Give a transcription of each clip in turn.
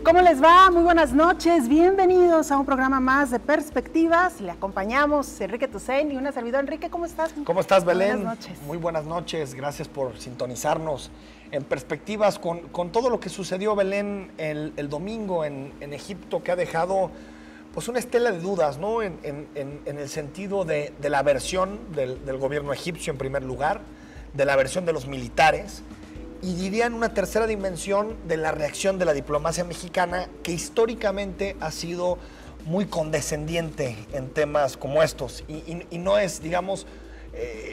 ¿Cómo les va? Muy buenas noches, bienvenidos a un programa más de Perspectivas. Le acompañamos Enrique Tucen y una servidora. Enrique, ¿cómo estás? ¿Cómo estás, Belén? Buenas noches. Muy buenas noches, gracias por sintonizarnos en Perspectivas con todo lo que sucedió, Belén, el domingo en Egipto, que ha dejado pues una estela de dudas, ¿no? En el sentido de la versión del gobierno egipcio en primer lugar, de la versión de los militares, y diría en una tercera dimensión de la reacción de la diplomacia mexicana, que históricamente ha sido muy condescendiente en temas como estos. Y no es, digamos,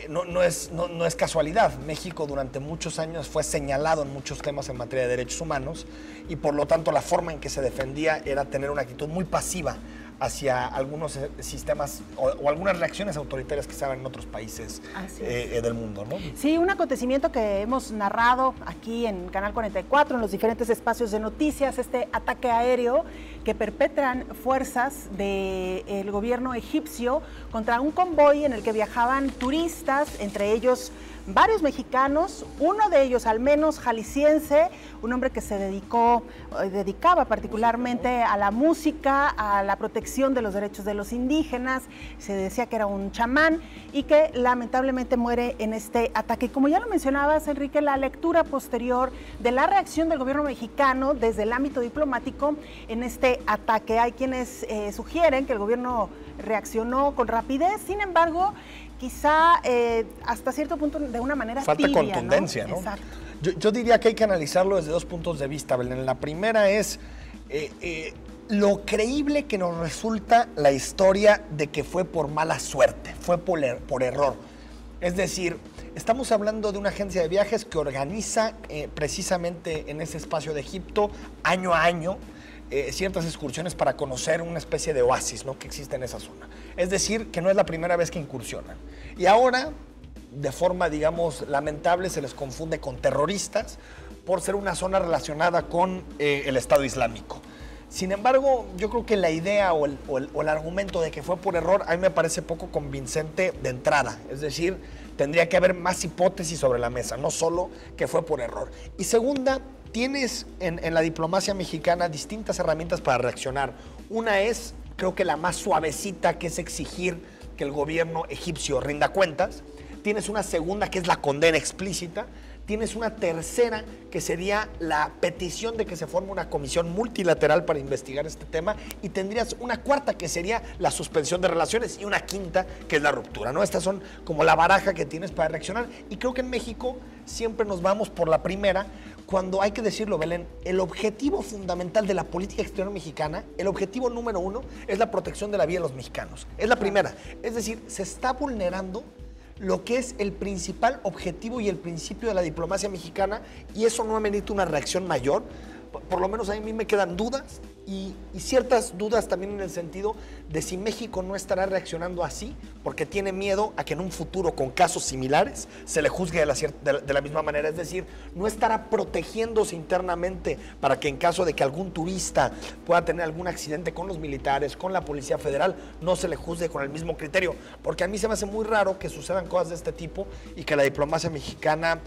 no es casualidad. México durante muchos años fue señalado en muchos temas en materia de derechos humanos y por lo tanto la forma en que se defendía era tener una actitud muy pasiva hacia algunos sistemas o algunas reacciones autoritarias que se dan en otros países del mundo, ¿no? Sí, un acontecimiento que hemos narrado aquí en Canal 44, en los diferentes espacios de noticias, este ataque aéreo que perpetran fuerzas del gobierno egipcio contra un convoy en el que viajaban turistas, entre ellos varios mexicanos, uno de ellos al menos jalisciense, un hombre que se dedicaba particularmente a la música, a la protección de los derechos de los indígenas, se decía que era un chamán y que lamentablemente muere en este ataque. Y como ya lo mencionabas, Enrique, la lectura posterior de la reacción del gobierno mexicano desde el ámbito diplomático en este ataque. Hay quienes sugieren que el gobierno reaccionó con rapidez, sin embargo, quizá hasta cierto punto de una manera falta tibia, contundencia, ¿no? Exacto. Yo diría que hay que analizarlo desde dos puntos de vista, Belén. La primera es lo creíble que nos resulta la historia de que fue por mala suerte, fue por error. Es decir, estamos hablando de una agencia de viajes que organiza precisamente en ese espacio de Egipto, año a año, ciertas excursiones para conocer una especie de oasis, ¿no?, que existe en esa zona. Es decir, que no es la primera vez que incursionan. Y ahora, de forma, digamos, lamentable, se les confunde con terroristas por ser una zona relacionada con el Estado Islámico. Sin embargo, yo creo que la idea o el argumento de que fue por error a mí me parece poco convincente de entrada. Es decir, tendría que haber más hipótesis sobre la mesa, no solo que fue por error. Y segunda, tienes en la diplomacia mexicana distintas herramientas para reaccionar. Una es, creo que la más suavecita, que es exigir que el gobierno egipcio rinda cuentas. Tienes una segunda, que es la condena explícita. Tienes una tercera, que sería la petición de que se forme una comisión multilateral para investigar este tema. Y tendrías una cuarta, que sería la suspensión de relaciones. Y una quinta, que es la ruptura, ¿no? Estas son como la baraja que tienes para reaccionar. Y creo que en México siempre nos vamos por la primera, cuando hay que decirlo, Belén, el objetivo fundamental de la política exterior mexicana, el objetivo número uno, es la protección de la vida de los mexicanos. Es la primera. Es decir, se está vulnerando lo que es el principal objetivo y el principio de la diplomacia mexicana, y eso no amerita una reacción mayor. Por lo menos a mí me quedan dudas y ciertas dudas también en el sentido de si México no estará reaccionando así porque tiene miedo a que en un futuro con casos similares se le juzgue de la misma manera. Es decir, no estará protegiéndose internamente para que en caso de que algún turista pueda tener algún accidente con los militares, con la Policía Federal, no se le juzgue con el mismo criterio. Porque a mí se me hace muy raro que sucedan cosas de este tipo y que la diplomacia mexicana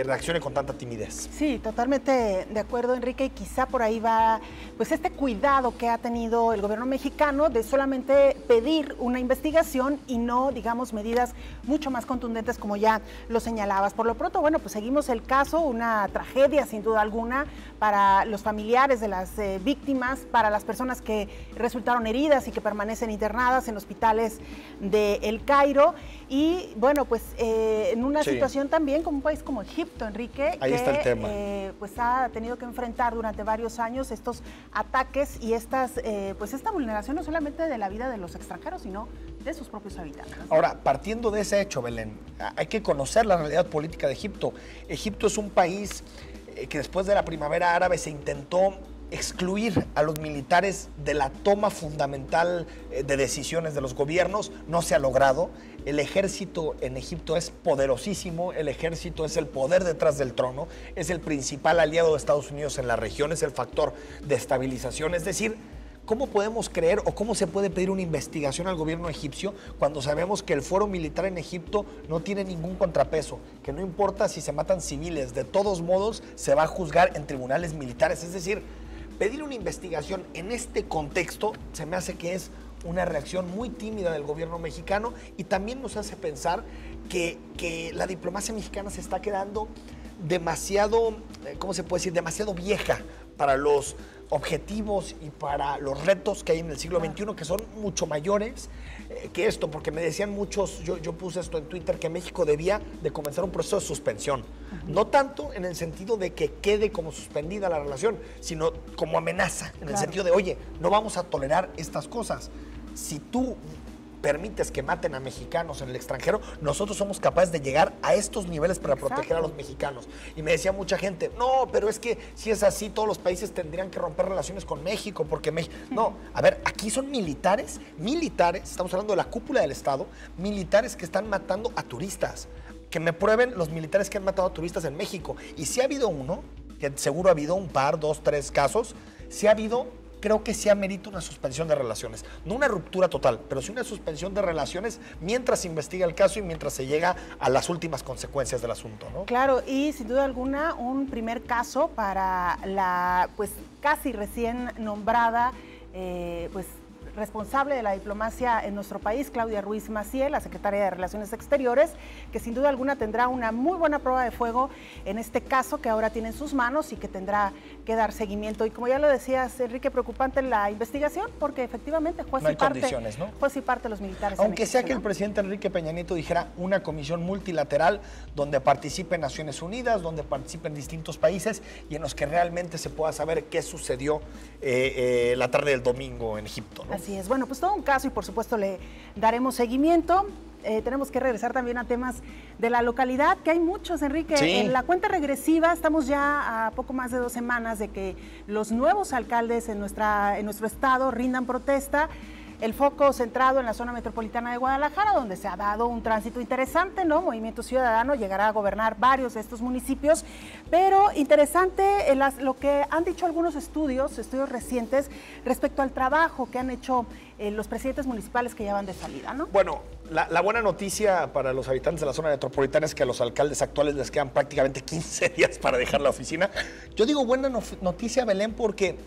reaccione con tanta timidez. Sí, totalmente de acuerdo, Enrique, y quizá por ahí va pues este cuidado que ha tenido el gobierno mexicano de solamente pedir una investigación y no, digamos, medidas mucho más contundentes como ya lo señalabas. Por lo pronto, bueno, pues seguimos el caso, una tragedia sin duda alguna para los familiares de las víctimas, para las personas que resultaron heridas y que permanecen internadas en hospitales de El Cairo y bueno, pues en una situación también como un país como Egipto, Enrique, ahí está el tema. Pues ha tenido que enfrentar durante varios años estos ataques y pues esta vulneración no solamente de la vida de los extranjeros, sino de sus propios habitantes. Ahora, partiendo de ese hecho, Belén, hay que conocer la realidad política de Egipto. Egipto es un país que después de la primavera árabe se intentó excluir a los militares de la toma fundamental de decisiones de los gobiernos. No se ha logrado. El ejército en Egipto es poderosísimo, el ejército es el poder detrás del trono, es el principal aliado de Estados Unidos en la región, es el factor de estabilización. Es decir, ¿cómo podemos creer o cómo se puede pedir una investigación al gobierno egipcio cuando sabemos que el fuero militar en Egipto no tiene ningún contrapeso? Que no importa si se matan civiles, de todos modos se va a juzgar en tribunales militares. Es decir, pedir una investigación en este contexto se me hace que es una reacción muy tímida del gobierno mexicano y también nos hace pensar que la diplomacia mexicana se está quedando demasiado, ¿cómo se puede decir? Demasiado vieja para los objetivos y para los retos que hay en el siglo XXI, que son mucho mayores que esto, porque me decían muchos, yo puse esto en Twitter, que México debía de comenzar un proceso de suspensión. No tanto en el sentido de que quede como suspendida la relación, sino como amenaza, en el sentido de, oye, no vamos a tolerar estas cosas. Si tú permites que maten a mexicanos en el extranjero, nosotros somos capaces de llegar a estos niveles para proteger a los mexicanos. Y me decía mucha gente, no, pero es que si es así, todos los países tendrían que romper relaciones con México, porque México... No, a ver, aquí son militares, estamos hablando de la cúpula del Estado, militares que están matando a turistas. Que me prueben los militares que han matado a turistas en México. Y si ha habido uno, que seguro ha habido un par, 2, 3 casos, si ha habido... Creo que sí amerita una suspensión de relaciones. No una ruptura total, pero sí una suspensión de relaciones mientras se investiga el caso y mientras se llega a las últimas consecuencias del asunto, ¿no? Claro, y sin duda alguna un primer caso para la pues casi recién nombrada responsable de la diplomacia en nuestro país, Claudia Ruiz Massieu, la secretaria de Relaciones Exteriores, que sin duda alguna tendrá una muy buena prueba de fuego en este caso que ahora tiene en sus manos y que tendrá que dar seguimiento. Y como ya lo decías, Enrique, preocupante la investigación, porque efectivamente juez y parte los militares. Aunque sea que el presidente Enrique Peña Nieto dijera una comisión multilateral donde participen Naciones Unidas, donde participen distintos países y en los que realmente se pueda saber qué sucedió la tarde del domingo en Egipto, ¿no? Así es. Bueno, pues todo un caso y por supuesto le daremos seguimiento. Tenemos que regresar también a temas de la localidad, que hay muchos, Enrique. Sí. En la cuenta regresiva estamos ya a poco más de 2 semanas de que los nuevos alcaldes en nuestro estado rindan protesta. El foco centrado en la zona metropolitana de Guadalajara, donde se ha dado un tránsito interesante, ¿no? Movimiento Ciudadano llegará a gobernar varios de estos municipios, pero interesante lo que han dicho algunos estudios recientes respecto al trabajo que han hecho los presidentes municipales que ya van de salida, ¿no? Bueno, la buena noticia para los habitantes de la zona metropolitana es que a los alcaldes actuales les quedan prácticamente 15 días para dejar la oficina. Yo digo buena noticia, Belén, porque...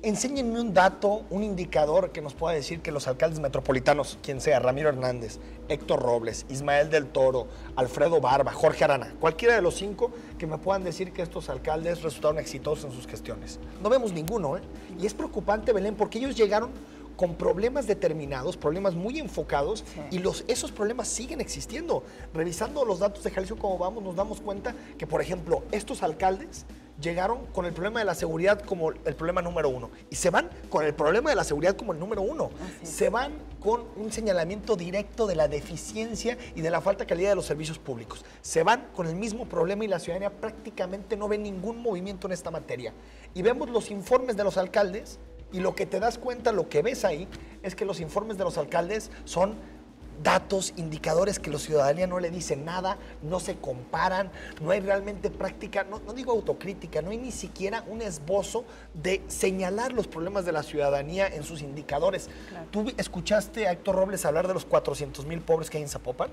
enséñenme un dato, un indicador que nos pueda decir que los alcaldes metropolitanos, quien sea, Ramiro Hernández, Héctor Robles, Ismael del Toro, Alfredo Barba, Jorge Arana, cualquiera de los 5 que me puedan decir que estos alcaldes resultaron exitosos en sus gestiones. No vemos ninguno, ¿eh? Y es preocupante, Belén, porque ellos llegaron con problemas determinados, problemas muy enfocados, y esos problemas siguen existiendo. Revisando los datos de Jalisco como vamos, nos damos cuenta que, por ejemplo, estos alcaldes llegaron con el problema de la seguridad como el problema número 1 y se van con el problema de la seguridad como el número 1. Se van con un señalamiento directo de la deficiencia y de la falta de calidad de los servicios públicos. Se van con el mismo problema y la ciudadanía prácticamente no ve ningún movimiento en esta materia. Y vemos los informes de los alcaldes y lo que te das cuenta, lo que ves ahí, es que los informes de los alcaldes son datos, indicadores que la ciudadanía no le dicen nada, no se comparan, no hay realmente práctica, no digo autocrítica, no hay ni siquiera un esbozo de señalar los problemas de la ciudadanía en sus indicadores. Claro. ¿Tú escuchaste a Héctor Robles hablar de los 400,000 pobres que hay en Zapopan?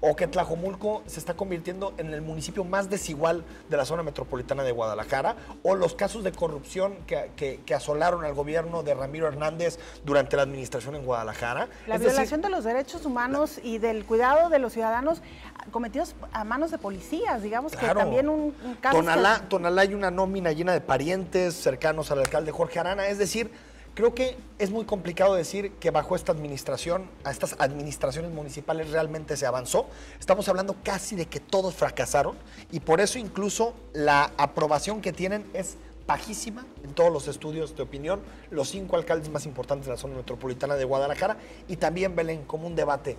¿O que Tlajomulco se está convirtiendo en el municipio más desigual de la zona metropolitana de Guadalajara? ¿O los casos de corrupción que asolaron al gobierno de Ramiro Hernández durante la administración en Guadalajara? La violación de los derechos humanos y del cuidado de los ciudadanos cometidos a manos de policías, digamos, claro, que también un caso... Tonalá hay una nómina llena de parientes cercanos al alcalde Jorge Arana, es decir, creo que es muy complicado decir que bajo esta administración, a estas administraciones municipales realmente se avanzó. Estamos hablando casi de que todos fracasaron y por eso incluso la aprobación que tienen es bajísima en todos los estudios de opinión, los 5 alcaldes más importantes de la zona metropolitana de Guadalajara, y también, Belén, como un debate.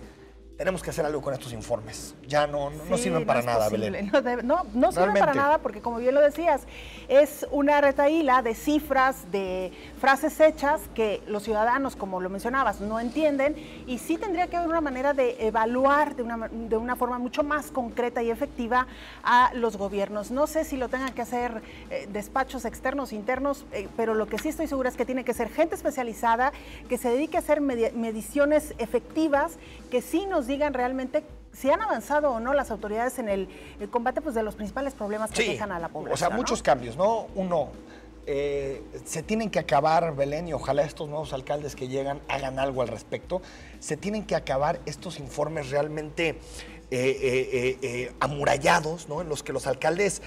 Tenemos que hacer algo con estos informes. Ya no sirven para nada, Belén. No sirven para nada porque, como bien lo decías, es una retahíla de cifras, de frases hechas que los ciudadanos, como lo mencionabas, no entienden, y sí tendría que haber una manera de evaluar de una forma mucho más concreta y efectiva a los gobiernos. No sé si lo tengan que hacer despachos externos, internos, pero lo que sí estoy segura es que tiene que ser gente especializada, que se dedique a hacer mediciones efectivas, que sí nos digan realmente si han avanzado o no las autoridades en el combate pues, de los principales problemas que dejan a la población. O sea, muchos cambios, ¿no? Uno, se tienen que acabar, Belén, y ojalá estos nuevos alcaldes que llegan hagan algo al respecto, se tienen que acabar estos informes realmente amurallados, ¿no? En los que los alcaldes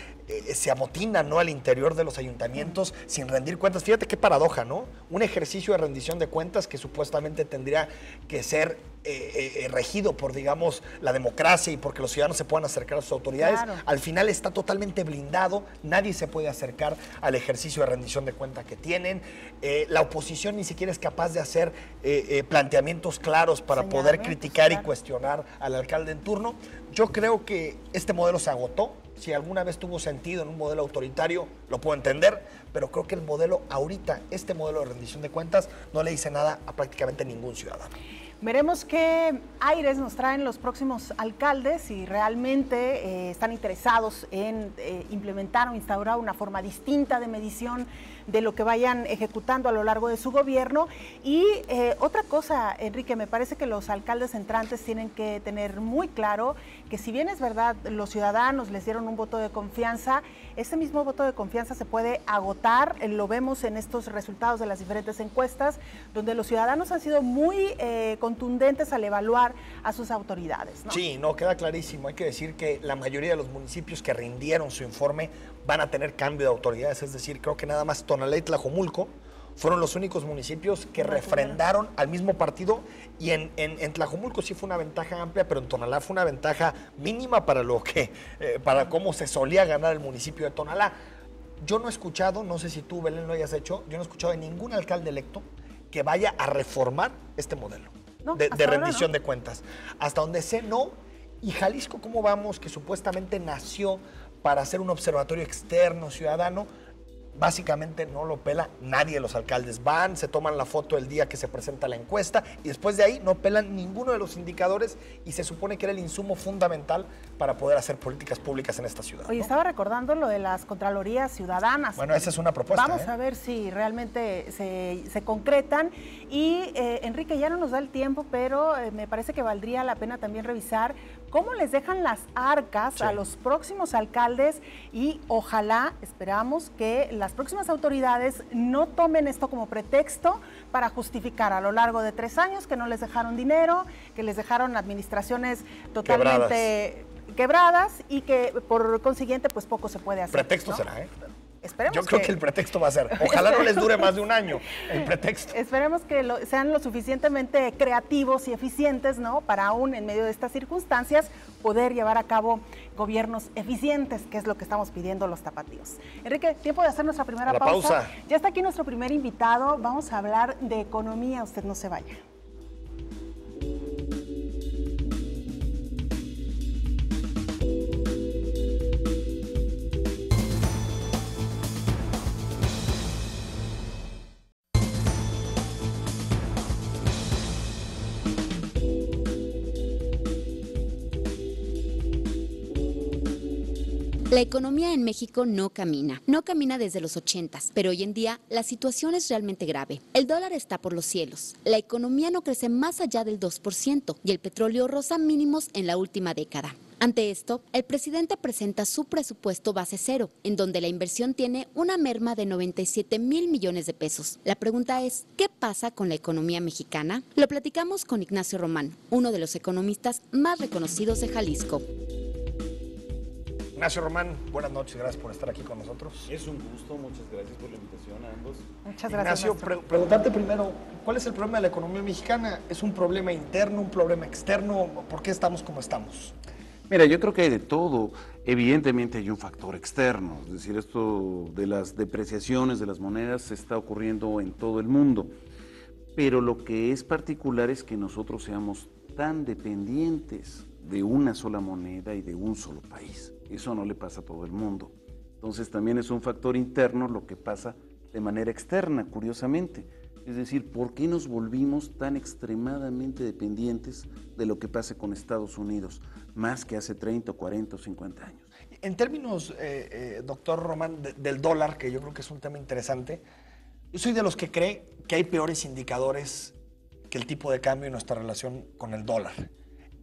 se amotinan, ¿no? Al interior de los ayuntamientos sin rendir cuentas. Fíjate qué paradoja, ¿no? Un ejercicio de rendición de cuentas que supuestamente tendría que ser regido por, digamos, la democracia y porque los ciudadanos se puedan acercar a sus autoridades, claro. Al final está totalmente blindado, nadie se puede acercar al ejercicio de rendición de cuentas que tienen, la oposición ni siquiera es capaz de hacer planteamientos claros para poder criticar y cuestionar al alcalde en turno. Yo creo que este modelo se agotó. Si alguna vez tuvo sentido en un modelo autoritario, lo puedo entender, pero creo que el modelo ahorita, este modelo de rendición de cuentas, no le dice nada a prácticamente ningún ciudadano. Veremos qué aires nos traen los próximos alcaldes, si realmente están interesados en implementar o instaurar una forma distinta de medición de lo que vayan ejecutando a lo largo de su gobierno. Y otra cosa, Enrique, me parece que los alcaldes entrantes tienen que tener muy claro que si bien es verdad, los ciudadanos les dieron un voto de confianza, ese mismo voto de confianza se puede agotar, lo vemos en estos resultados de las diferentes encuestas, donde los ciudadanos han sido muy contundentes al evaluar a sus autoridades, ¿no? Sí, no, queda clarísimo. Hay que decir que la mayoría de los municipios que rindieron su informe van a tener cambio de autoridades, es decir, creo que nada más Tonalá y Tlajomulco fueron los únicos municipios que refrendaron al mismo partido, y en Tlajomulco sí fue una ventaja amplia, pero en Tonalá fue una ventaja mínima para para cómo se solía ganar el municipio de Tonalá. Yo no he escuchado, no sé si tú, Belén, lo hayas hecho, yo no he escuchado de ningún alcalde electo que vaya a reformar este modelo de rendición de cuentas. Hasta donde sé, no. Y Jalisco, ¿cómo vamos? Que supuestamente nació para hacer un observatorio externo ciudadano, básicamente no lo pela nadie. Los alcaldes van, se toman la foto el día que se presenta la encuesta y después de ahí no pelan ninguno de los indicadores, y se supone que era el insumo fundamental para poder hacer políticas públicas en esta ciudad. Oye, ¿no? Estaba recordando lo de las contralorías ciudadanas. Bueno, esa es una propuesta. Vamos a ver si realmente se concretan. Y Enrique, ya no nos da el tiempo, pero me parece que valdría la pena también revisar cómo les dejan las arcas a los próximos alcaldes, y ojalá, esperamos que las próximas autoridades no tomen esto como pretexto para justificar a lo largo de 3 años que no les dejaron dinero, que les dejaron administraciones totalmente quebradas y que por consiguiente pues poco se puede hacer. Pretexto, ¿no? Será, Yo creo que el pretexto va a ser, ojalá no les dure más de un año el pretexto. Esperemos que sean lo suficientemente creativos y eficientes, ¿no? Para aún en medio de estas circunstancias poder llevar a cabo gobiernos eficientes, que es lo que estamos pidiendo los tapatíos. Enrique, tiempo de hacer nuestra primera pausa. Ya está aquí nuestro primer invitado, vamos a hablar de economía, usted no se vaya. La economía en México no camina desde los 80s, pero hoy en día la situación es realmente grave. El dólar está por los cielos, la economía no crece más allá del 2% y el petróleo roza mínimos en la última década. Ante esto, el presidente presenta su presupuesto base cero, en donde la inversión tiene una merma de 97,000 millones de pesos. La pregunta es, ¿qué pasa con la economía mexicana? Lo platicamos con Ignacio Román, uno de los economistas más reconocidos de Jalisco. Ignacio Román, buenas noches, gracias por estar aquí con nosotros. Es un gusto, muchas gracias por la invitación a ambos. Muchas gracias. Ignacio, preguntarte primero, ¿cuál es el problema de la economía mexicana? ¿Es un problema interno, un problema externo? ¿Por qué estamos como estamos? Mira, yo creo que hay de todo. Evidentemente hay un factor externo, es decir, esto de las depreciaciones de las monedas está ocurriendo en todo el mundo. Pero lo que es particular es que nosotros seamos tan dependientes de una sola moneda y de un solo país. Eso no le pasa a todo el mundo. Entonces también es un factor interno lo que pasa de manera externa, curiosamente. Es decir, ¿por qué nos volvimos tan extremadamente dependientes de lo que pase con Estados Unidos, más que hace 30, 40 o 50 años? En términos, doctor Román, del dólar, que yo creo que es un tema interesante, yo soy de los que cree que hay peores indicadores que el tipo de cambio y nuestra relación con el dólar.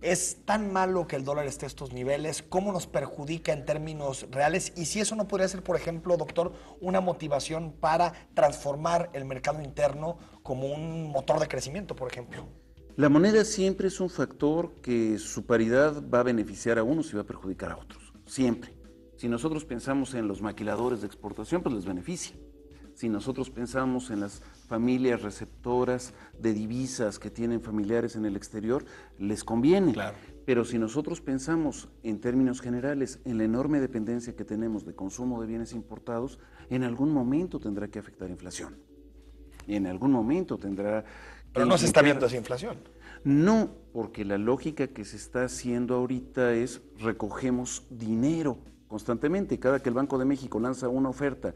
¿Es tan malo que el dólar esté a estos niveles? ¿Cómo nos perjudica en términos reales? Y si eso no podría ser, por ejemplo, doctor, una motivación para transformar el mercado interno como un motor de crecimiento, por ejemplo. La moneda siempre es un factor que su paridad va a beneficiar a unos y va a perjudicar a otros, siempre. Si nosotros pensamos en los maquiladores de exportación, pues les beneficia. Si nosotros pensamos en las familias receptoras de divisas que tienen familiares en el exterior, les conviene. Claro. Pero si nosotros pensamos en términos generales en la enorme dependencia que tenemos de consumo de bienes importados, en algún momento tendrá que afectar inflación. Y en algún momento tendrá... Pero no se está viendo esa inflación. No, porque la lógica que se está haciendo ahorita es recogemos dinero constantemente. Cada que el Banco de México lanza una oferta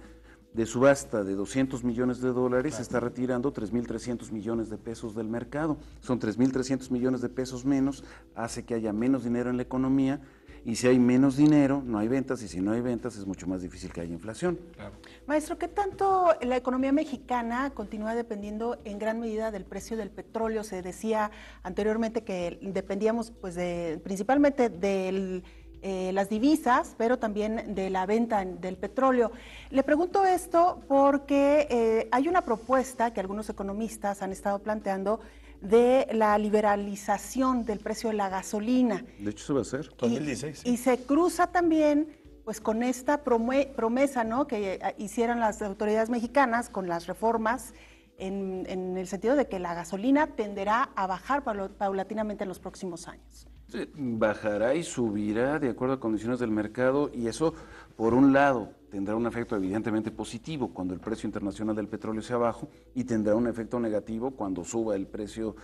de subasta de 200 millones de dólares, se está retirando 3.300 millones de pesos del mercado. Son 3.300 millones de pesos menos, hace que haya menos dinero en la economía, y si hay menos dinero, no hay ventas, y si no hay ventas, es mucho más difícil que haya inflación. Claro. Maestro, ¿qué tanto la economía mexicana continúa dependiendo en gran medida del precio del petróleo? Se decía anteriormente que dependíamos pues principalmente del... las divisas, pero también de la venta del petróleo. Le pregunto esto porque hay una propuesta que algunos economistas han estado planteando de la liberalización del precio de la gasolina. De hecho, se va a hacer. 2016. Y se cruza también pues con esta promesa, ¿no?, que hicieron las autoridades mexicanas con las reformas en el sentido de que la gasolina tenderá a bajar paulatinamente en los próximos años. Bajará y subirá de acuerdo a condiciones del mercado, y eso, por un lado, tendrá un efecto evidentemente positivo cuando el precio internacional del petróleo sea bajo, y tendrá un efecto negativo cuando suba el precio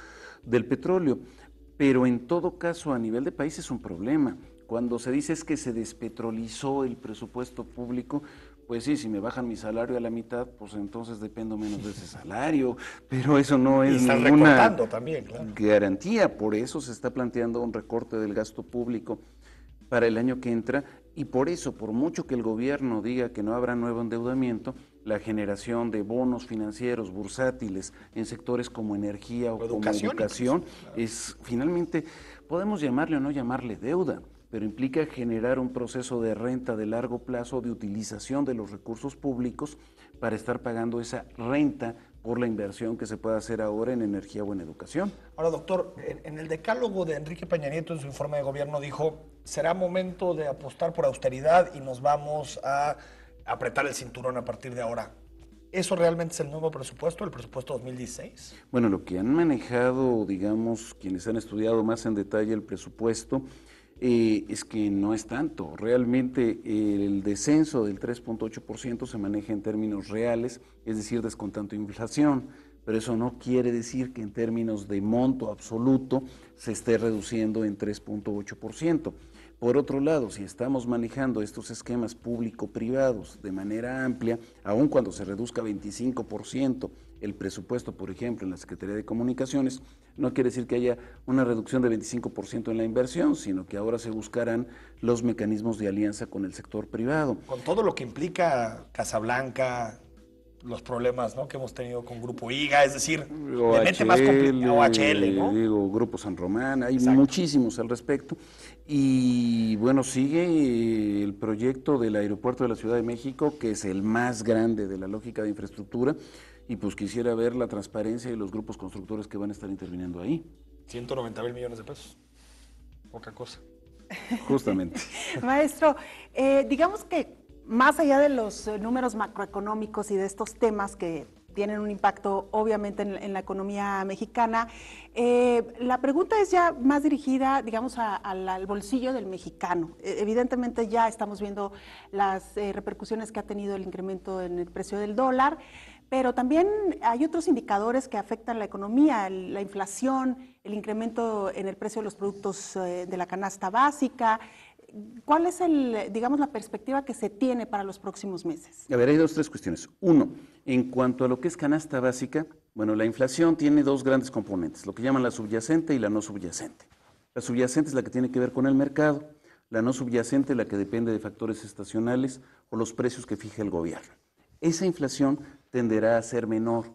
del petróleo. Pero en todo caso, a nivel de país es un problema. Cuando se dice es que se despetrolizó el presupuesto público, pues sí, si me bajan mi salario a la mitad, pues entonces dependo menos de ese salario, pero eso no es ninguna también, claro, garantía. Por eso se está planteando un recorte del gasto público para el año que entra, y por eso, por mucho que el gobierno diga que no habrá nuevo endeudamiento, la generación de bonos financieros bursátiles en sectores como energía o como educación claro, es finalmente, podemos llamarle o no llamarle deuda, pero implica generar un proceso de renta de largo plazo, de utilización de los recursos públicos para estar pagando esa renta por la inversión que se pueda hacer ahora en energía o en educación. Ahora, doctor, en el decálogo de Enrique Peña Nieto, en su informe de gobierno, dijo, será momento de apostar por austeridad y nos vamos a apretar el cinturón a partir de ahora. ¿Eso realmente es el nuevo presupuesto, el presupuesto 2016? Bueno, lo que han manejado, digamos, quienes han estudiado más en detalle el presupuesto, es que no es tanto. Realmente el descenso del 3.8% se maneja en términos reales, es decir, descontando inflación, pero eso no quiere decir que en términos de monto absoluto se esté reduciendo en 3.8%. Por otro lado, si estamos manejando estos esquemas público-privados de manera amplia, aun cuando se reduzca 25% el presupuesto, por ejemplo, en la Secretaría de Comunicaciones, no quiere decir que haya una reducción de 25% en la inversión, sino que ahora se buscarán los mecanismos de alianza con el sector privado. Con todo lo que implica Casablanca, los problemas, ¿no?, que hemos tenido con Grupo IGA, es decir, OHL, más complicado, OHL, ¿no? Digo, Grupo San Román, hay Exacto, muchísimos al respecto. Y bueno, sigue el proyecto del aeropuerto de la Ciudad de México, que es el más grande de la lógica de infraestructura, y pues quisiera ver la transparencia y los grupos constructores que van a estar interviniendo ahí. 190,000 millones de pesos, poca cosa. Justamente. Maestro, digamos que más allá de los números macroeconómicos y de estos temas que tienen un impacto obviamente en la economía mexicana, la pregunta es ya más dirigida, digamos, al bolsillo del mexicano. Evidentemente ya estamos viendo las repercusiones que ha tenido el incremento en el precio del dólar, pero también hay otros indicadores que afectan la economía, la inflación, el incremento en el precio de los productos de la canasta básica. ¿Cuál es digamos, la perspectiva que se tiene para los próximos meses? A ver, hay tres cuestiones. Uno, en cuanto a lo que es canasta básica, bueno, la inflación tiene dos grandes componentes, lo que llaman la subyacente y la no subyacente. La subyacente es la que tiene que ver con el mercado, la no subyacente la que depende de factores estacionales o los precios que fija el gobierno. Esa inflación tenderá a ser menor.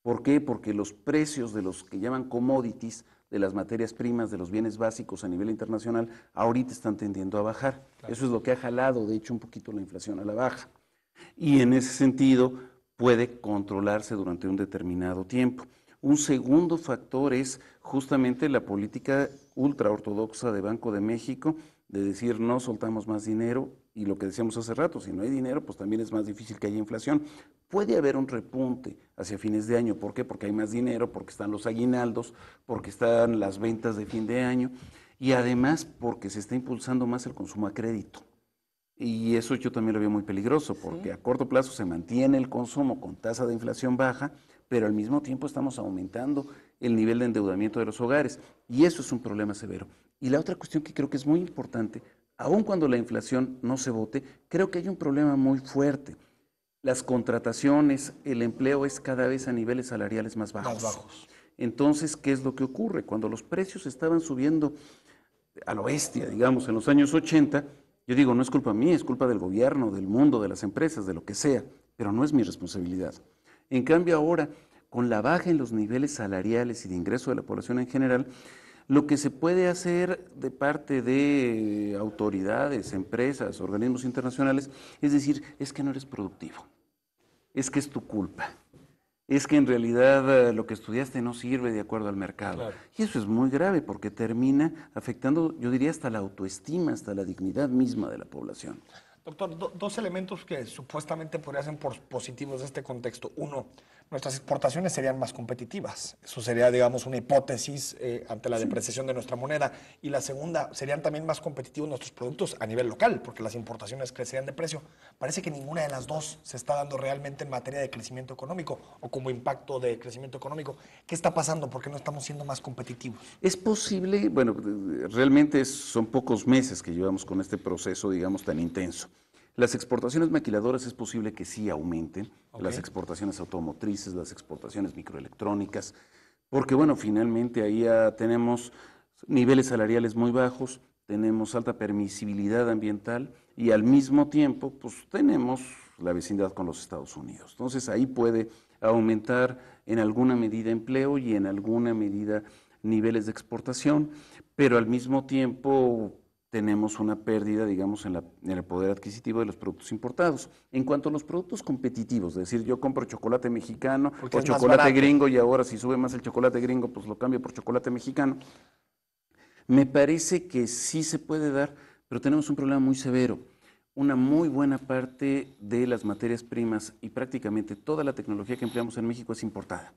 ¿Por qué? Porque los precios de los que llaman commodities, de las materias primas, de los bienes básicos a nivel internacional, ahorita están tendiendo a bajar. Claro. Eso es lo que ha jalado, de hecho, un poquito la inflación a la baja. Y en ese sentido puede controlarse durante un determinado tiempo. Un segundo factor es justamente la política ultraortodoxa de Banco de México, de decir no soltamos más dinero, y lo que decíamos hace rato, si no hay dinero, pues también es más difícil que haya inflación. Puede haber un repunte hacia fines de año. ¿Por qué? Porque hay más dinero, porque están los aguinaldos, porque están las ventas de fin de año, y además porque se está impulsando más el consumo a crédito. Y eso yo también lo veo muy peligroso, porque a corto plazo se mantiene el consumo con tasa de inflación baja, pero al mismo tiempo estamos aumentando el nivel de endeudamiento de los hogares, y eso es un problema severo. Y la otra cuestión que creo que es muy importante, aun cuando la inflación no se bote, creo que hay un problema muy fuerte. Las contrataciones, el empleo es cada vez a niveles salariales más bajos. Entonces, ¿qué es lo que ocurre? Cuando los precios estaban subiendo a lo bestia, digamos, en los años 80, yo digo, no es culpa mía, es culpa del gobierno, del mundo, de las empresas, de lo que sea, pero no es mi responsabilidad. En cambio ahora, con la baja en los niveles salariales y de ingreso de la población en general, lo que se puede hacer de parte de autoridades, empresas, organismos internacionales, es decir, es que no eres productivo, es que es tu culpa, es que en realidad lo que estudiaste no sirve de acuerdo al mercado. Claro. Y eso es muy grave porque termina afectando, yo diría, hasta la autoestima, hasta la dignidad misma de la población. Doctor, dos elementos que supuestamente podrían ser positivos de este contexto. Uno, nuestras exportaciones serían más competitivas. Eso sería, digamos, una hipótesis ante la depreciación de nuestra moneda. Y la segunda, serían también más competitivos nuestros productos a nivel local, porque las importaciones crecerían de precio. Parece que ninguna de las dos se está dando realmente en materia de crecimiento económico o como impacto de crecimiento económico. ¿Qué está pasando? ¿Por qué no estamos siendo más competitivos? Es posible, bueno, realmente son pocos meses que llevamos con este proceso, digamos, tan intenso. Las exportaciones maquiladoras es posible que sí aumenten, las exportaciones automotrices, las exportaciones microelectrónicas, porque bueno, finalmente ahí ya tenemos niveles salariales muy bajos, tenemos alta permisibilidad ambiental y al mismo tiempo pues tenemos la vecindad con los Estados Unidos. Entonces ahí puede aumentar en alguna medida empleo y en alguna medida niveles de exportación, pero al mismo tiempo tenemos una pérdida, digamos, en el poder adquisitivo de los productos importados. En cuanto a los productos competitivos, es decir, yo compro chocolate mexicano o chocolate gringo y ahora si sube más el chocolate gringo, pues lo cambio por chocolate mexicano. Me parece que sí se puede dar, pero tenemos un problema muy severo. Una muy buena parte de las materias primas y prácticamente toda la tecnología que empleamos en México es importada.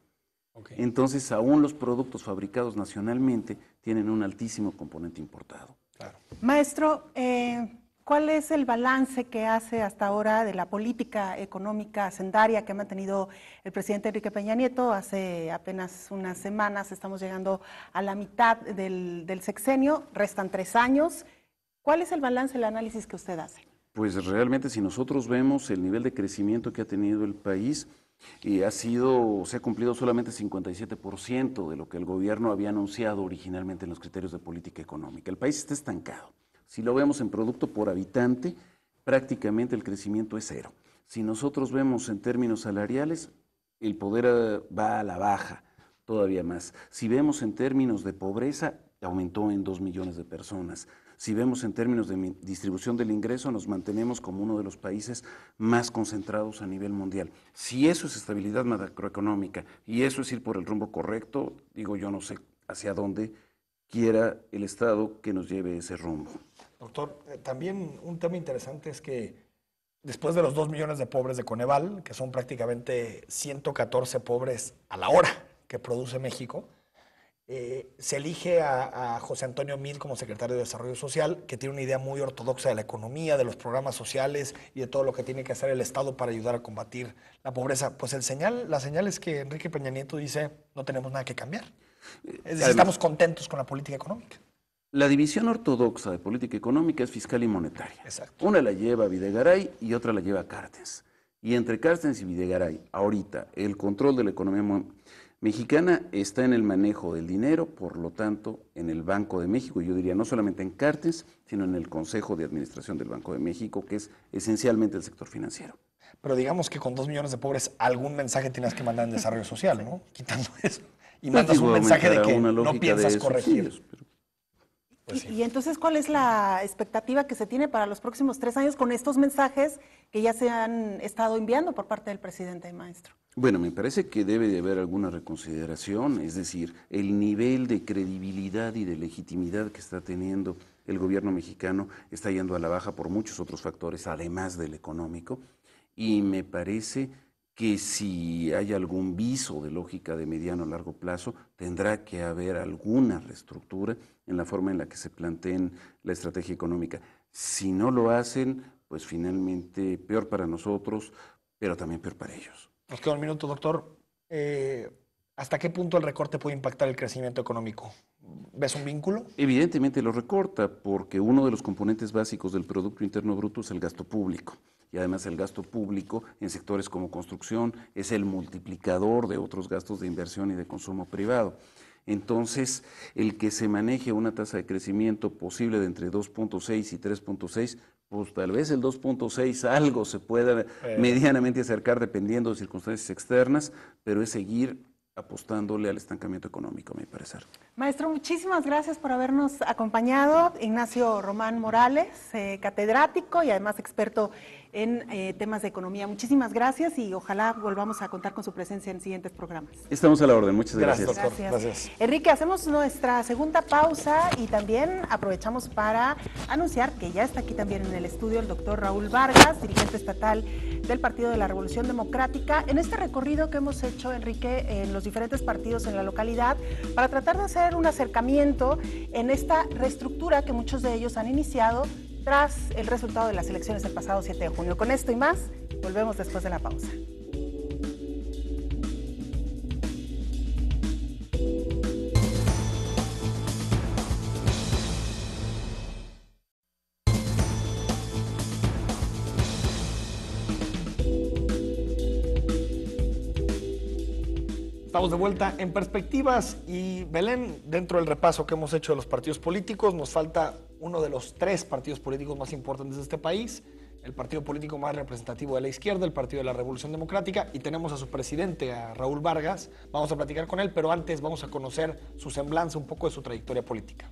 Entonces, aún los productos fabricados nacionalmente tienen un altísimo componente importado. Claro. Maestro, ¿cuál es el balance que hace hasta ahora de la política económica hacendaria que ha mantenido el presidente Enrique Peña Nieto? Hace apenas unas semanas estamos llegando a la mitad del sexenio, restan 3 años. ¿Cuál es el balance, el análisis que usted hace? Pues realmente si nosotros vemos el nivel de crecimiento que ha tenido el país, se ha cumplido solamente 57% de lo que el gobierno había anunciado originalmente en los criterios de política económica. El país está estancado. Si lo vemos en producto por habitante, prácticamente el crecimiento es cero. Si nosotros vemos en términos salariales, el poder va a la baja todavía más. Si vemos en términos de pobreza, aumentó en 2 millones de personas. Si vemos en términos de distribución del ingreso, nos mantenemos como uno de los países más concentrados a nivel mundial. Si eso es estabilidad macroeconómica y eso es ir por el rumbo correcto, digo, yo no sé hacia dónde quiera el Estado que nos lleve ese rumbo. Doctor, también un tema interesante es que después de los 2 millones de pobres de Coneval, que son prácticamente 114 pobres a la hora que produce México, se elige a José Antonio Meade como secretario de Desarrollo Social, que tiene una idea muy ortodoxa de la economía, de los programas sociales y de todo lo que tiene que hacer el Estado para ayudar a combatir la pobreza. Pues la señal es que Enrique Peña Nieto dice, no tenemos nada que cambiar. Es decir, estamos contentos con la política económica. La división ortodoxa de política económica es fiscal y monetaria. Exacto. Una la lleva Videgaray y otra la lleva Cárdenas. Y entre Cárdenas y Videgaray, ahorita, el control de la economía mexicana está en el manejo del dinero, por lo tanto, en el Banco de México, y yo diría no solamente en Cárdenas, sino en el Consejo de Administración del Banco de México, que es esencialmente el sector financiero. Pero digamos que con 2 millones de pobres, algún mensaje tienes que mandar en desarrollo social, ¿no? Quitando eso. y mandas un mensaje de que no piensas de corregir. Pero, Pues sí. Y entonces, ¿cuál es la expectativa que se tiene para los próximos 3 años con estos mensajes que ya se han estado enviando por parte del presidente, maestro? Bueno, me parece que debe de haber alguna reconsideración, es decir, el nivel de credibilidad y de legitimidad que está teniendo el gobierno mexicano está yendo a la baja por muchos otros factores, además del económico, y me parece que si hay algún viso de lógica de mediano o largo plazo, tendrá que haber alguna reestructura en la forma en la que se planteen la estrategia económica. Si no lo hacen, pues finalmente peor para nosotros, pero también peor para ellos. Nos queda un minuto, doctor. ¿Hasta qué punto el recorte puede impactar el crecimiento económico? ¿Ves un vínculo? Evidentemente lo recorta, porque uno de los componentes básicos del Producto Interno Bruto es el gasto público. Y además el gasto público en sectores como construcción es el multiplicador de otros gastos de inversión y de consumo privado. Entonces, el que se maneje una tasa de crecimiento posible de entre 2.6 y 3.6, pues tal vez el 2.6 algo se pueda medianamente acercar dependiendo de circunstancias externas, pero es seguir apostándole al estancamiento económico, a mi parecer. Maestro, muchísimas gracias por habernos acompañado. Ignacio Román Morales, catedrático y además experto en temas de economía. Muchísimas gracias y ojalá volvamos a contar con su presencia en siguientes programas. Estamos a la orden, muchas gracias. Doctor. Gracias. Enrique, hacemos nuestra segunda pausa y también aprovechamos para anunciar que ya está aquí también en el estudio el doctor Raúl Vargas, dirigente estatal del Partido de la Revolución Democrática, en este recorrido que hemos hecho, Enrique, en los diferentes partidos en la localidad, para tratar de hacer un acercamiento en esta reestructura que muchos de ellos han iniciado tras el resultado de las elecciones del pasado 7 de junio. Con esto y más, volvemos después de la pausa. Estamos de vuelta en Perspectivas y Belén, dentro del repaso que hemos hecho de los partidos políticos, nos falta uno de los 3 partidos políticos más importantes de este país, el partido político más representativo de la izquierda, el Partido de la Revolución Democrática, y tenemos a su presidente, a Raúl Vargas. Vamos a platicar con él, pero antes vamos a conocer su semblanza, un poco de su trayectoria política.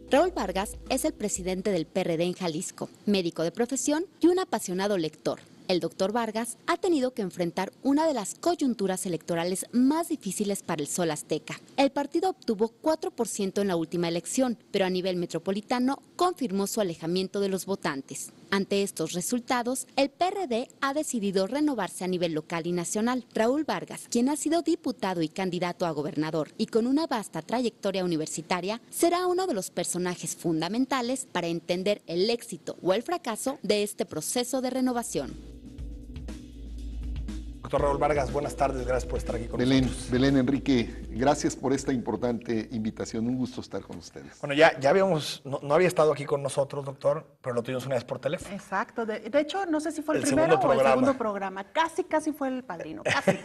Raúl Vargas es el presidente del PRD en Jalisco, médico de profesión y un apasionado lector. El doctor Vargas ha tenido que enfrentar una de las coyunturas electorales más difíciles para el Sol Azteca. El partido obtuvo 4% en la última elección, pero a nivel metropolitano confirmó su alejamiento de los votantes. Ante estos resultados, el PRD ha decidido renovarse a nivel local y nacional. Raúl Vargas, quien ha sido diputado y candidato a gobernador y con una vasta trayectoria universitaria, será uno de los personajes fundamentales para entender el éxito o el fracaso de este proceso de renovación. Doctor Raúl Vargas, buenas tardes, gracias por estar aquí con nosotros. Belén, Enrique, gracias por esta importante invitación, un gusto estar con ustedes. Bueno, ya habíamos, no había estado aquí con nosotros, doctor, pero lo tuvimos una vez por teléfono. Exacto, de hecho, no sé si fue el segundo primero o el programa. segundo programa, casi fue el padrino, casi.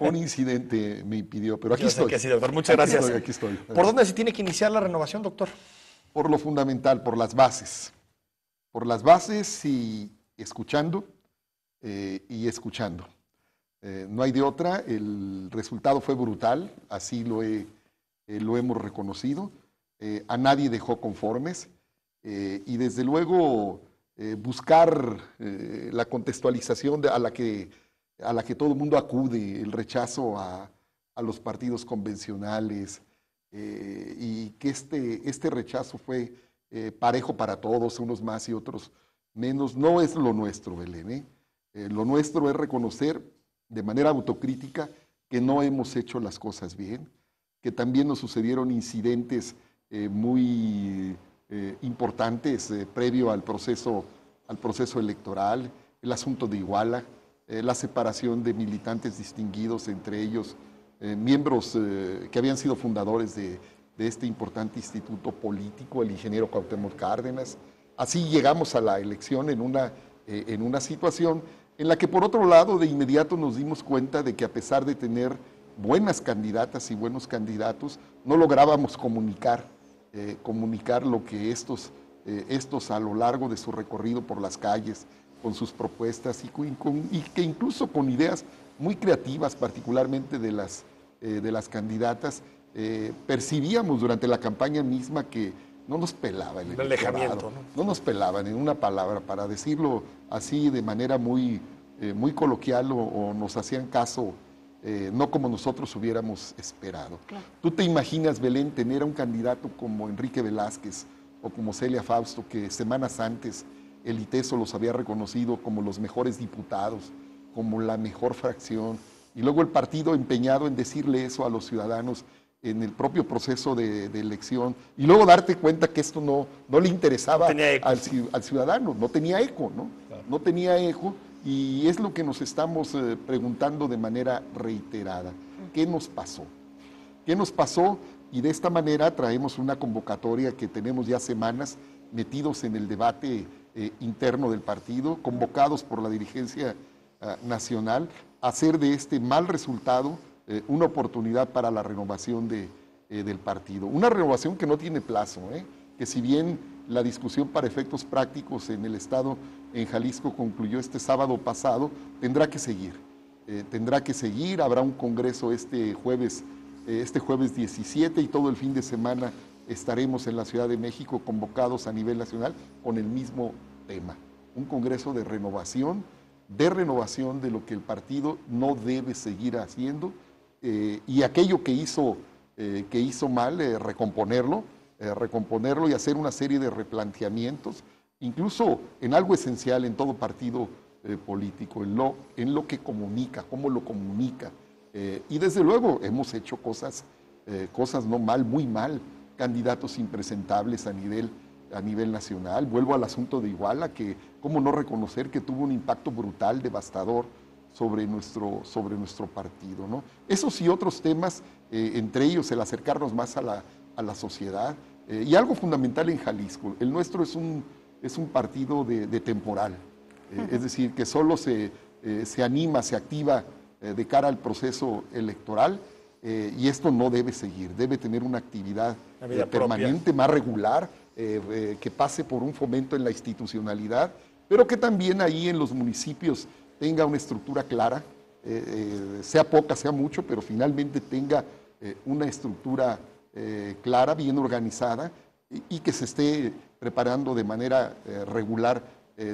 Un incidente me impidió, pero aquí Yo sé estoy. que sí, doctor, muchas gracias. Aquí estoy. ¿Por dónde se tiene que iniciar la renovación, doctor? Por lo fundamental, por las bases. Por las bases y escuchando. No hay de otra, el resultado fue brutal, así lo hemos reconocido, a nadie dejó conformes y desde luego buscar la contextualización a la que todo el mundo acude, el rechazo a los partidos convencionales y que este rechazo fue parejo para todos, unos más y otros menos, no es lo nuestro, Belén. Lo nuestro es reconocer de manera autocrítica que no hemos hecho las cosas bien, que también nos sucedieron incidentes muy importantes previo al proceso electoral, el asunto de Iguala, la separación de militantes distinguidos, entre ellos miembros que habían sido fundadores de este importante instituto político, el ingeniero Cuauhtémoc Cárdenas. Así llegamos a la elección en una situación en la que, por otro lado, de inmediato nos dimos cuenta de que, a pesar de tener buenas candidatas y buenos candidatos, no lográbamos comunicar lo que estos a lo largo de su recorrido por las calles, con sus propuestas y que incluso con ideas muy creativas, particularmente de las de las candidatas, percibíamos durante la campaña misma que no nos pelaba el alejamiento, ¿no? No nos pelaban en una palabra, para decirlo así de manera muy coloquial, o nos hacían caso, no como nosotros hubiéramos esperado. Claro. ¿Tú te imaginas, Belén, tener a un candidato como Enrique Velázquez o como Celia Fausto, que semanas antes el ITESO los había reconocido como los mejores diputados, como la mejor fracción, y luego el partido empeñado en decirle eso a los ciudadanos en el propio proceso de elección, y luego darte cuenta que esto no le interesaba al ciudadano, no tenía eco, ¿no? Claro. No tenía eco, y es lo que nos estamos preguntando de manera reiterada. ¿Qué nos pasó? ¿Qué nos pasó? Y de esta manera traemos una convocatoria que tenemos ya semanas metidos en el debate interno del partido, convocados por la dirigencia nacional, a hacer de este mal resultado una oportunidad para la renovación del partido. Una renovación que no tiene plazo, que si bien la discusión para efectos prácticos en el Estado, en Jalisco, concluyó este sábado pasado, tendrá que seguir. Habrá un congreso este jueves 17, y todo el fin de semana estaremos en la Ciudad de México convocados a nivel nacional con el mismo tema. Un congreso de renovación de lo que el partido no debe seguir haciendo, y aquello que hizo mal, recomponerlo y hacer una serie de replanteamientos, incluso en algo esencial en todo partido político, en lo que comunica, cómo lo comunica. Y desde luego hemos hecho cosas no mal, muy mal, candidatos impresentables a nivel nacional. Vuelvo al asunto de Iguala, que cómo no reconocer que tuvo un impacto brutal, devastador sobre nuestro partido, ¿no? Esos y otros temas, entre ellos el acercarnos más a la sociedad, y algo fundamental en Jalisco. El nuestro es un partido de temporal, es decir, que solo se anima, se activa de cara al proceso electoral, y esto no debe seguir, debe tener una actividad permanente, más regular, que pase por un fomento en la institucionalidad, pero que también ahí en los municipios tenga una estructura clara, sea poca, sea mucho, pero finalmente tenga una estructura clara, bien organizada, y que se esté preparando de manera regular,